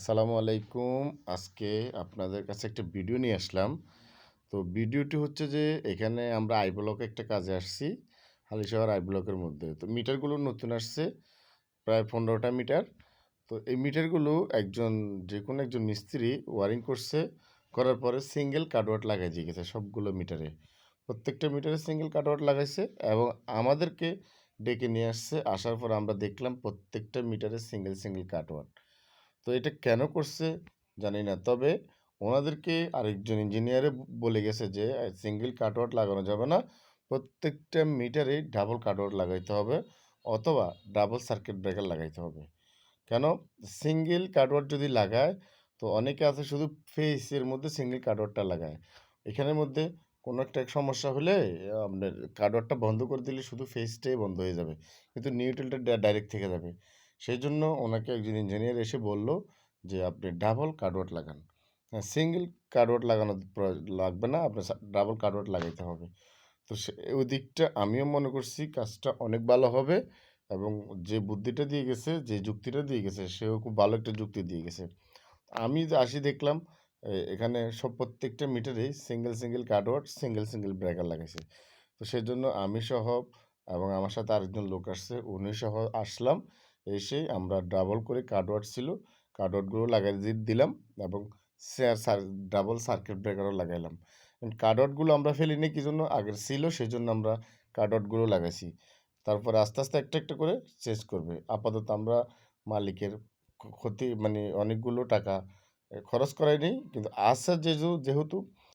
আসসালামু আলাইকুম। আজকে আপনাদের কাছে একটা ভিডিও নিয়ে আসলাম। তো ভিডিওটি হচ্ছে যে এখানে আমরা আই ব্লকে একটা কাজে আসছি। হালিশহর আই ব্লকের মধ্যে। তো মিটারগুলো নতুন আসছে প্রায় ১৫ টা মিটার। তো এই মিটারগুলো যেকোনো একজন মিস্ত্রি ওয়ারিং করছে। করার পরে সিঙ্গেল কাটওয়াট লাগাই দিয়ে গেছে সবগুলো মিটারে। প্রত্যেকটা মিটারে সিঙ্গেল কাটওয়াট লাগাইছে এবং আমাদেরকে ডেকে নিয়ে আসছে। আসার পর আমরা দেখলাম প্রত্যেকটা মিটারে সিঙ্গেল কাটওয়াট। তো এটা কেন করছে জানি না। তবে ওনাদেরকে আরেকজন ইঞ্জিনিয়ারে বলে গেছে যে সিঙ্গেল কাটওয়াট লাগানো যাবে না। প্রত্যেকটা মিটারেই ডাবল কাটওয়াট লাগাইতে হবে অথবা ডাবল সার্কিট ব্রেকার লাগাইতে হবে। কেন? সিঙ্গেল কাটওয়াট যদি লাগায় তো অনেকে আছে শুধু ফেইসের মধ্যে সিঙ্গেল কাটওয়াটটা লাগায়। এখানের মধ্যে কোনো একটা সমস্যা হলে আপনার কাটওয়াটটা বন্ধ করে দিলে শুধু ফেইসটাই বন্ধ হয়ে যাবে। কিন্তু নিউট্রালটা ডাইরেক্ট থেকে যাবে। সেইজন্য ওনাকে একজন ইঞ্জিনিয়ার এসে বলল যে, "আপনি ডাবল কাটওয়াট লাগান। সিঙ্গেল কাটওয়াট লাগানো লাগবে না। আপনার ডাবল কাটওয়াট লাগাইতে হবে।" তো ওই দিকটা আমিও মনে করছি কাজটা অনেক ভালো হবে এবং যে বুদ্ধিটা দিয়ে গেছে, যে যুক্তিটা দিয়ে গেছে, সেও খুব ভালো একটা যুক্তি দিয়ে গেছে। আমি যে আসি দেখলাম এখানে প্রত্যেকটা মিটারেই সিঙ্গেল কাটওয়াট, সিঙ্গেল ব্রেকার লাগাইছে। তো সেজন্য আমি সহ এবং আমার সাথে আরেকজন লোক আসছে, উনি সহ আসলাম। এসে আমরা ডাবল করে কাটওয়াট ছিল, কাটওয়াটগুলো লাগাই দিলাম এবং ডাবল সার্কিট ব্রেকারও লাগাইলাম। কাটওয়াটগুলো আমরা ফেলিনি কি জন্য? আগের ছিল সেজন্য আমরা কাটওয়াটগুলো লাগাইছি। তারপরে আস্তে একটা করে চেঞ্জ করবে। আপাতত আমরা মালিকের ক্ষতি মানে অনেকগুলো টাকা খরচ করাই নেই। কিন্তু আছে যেহেতু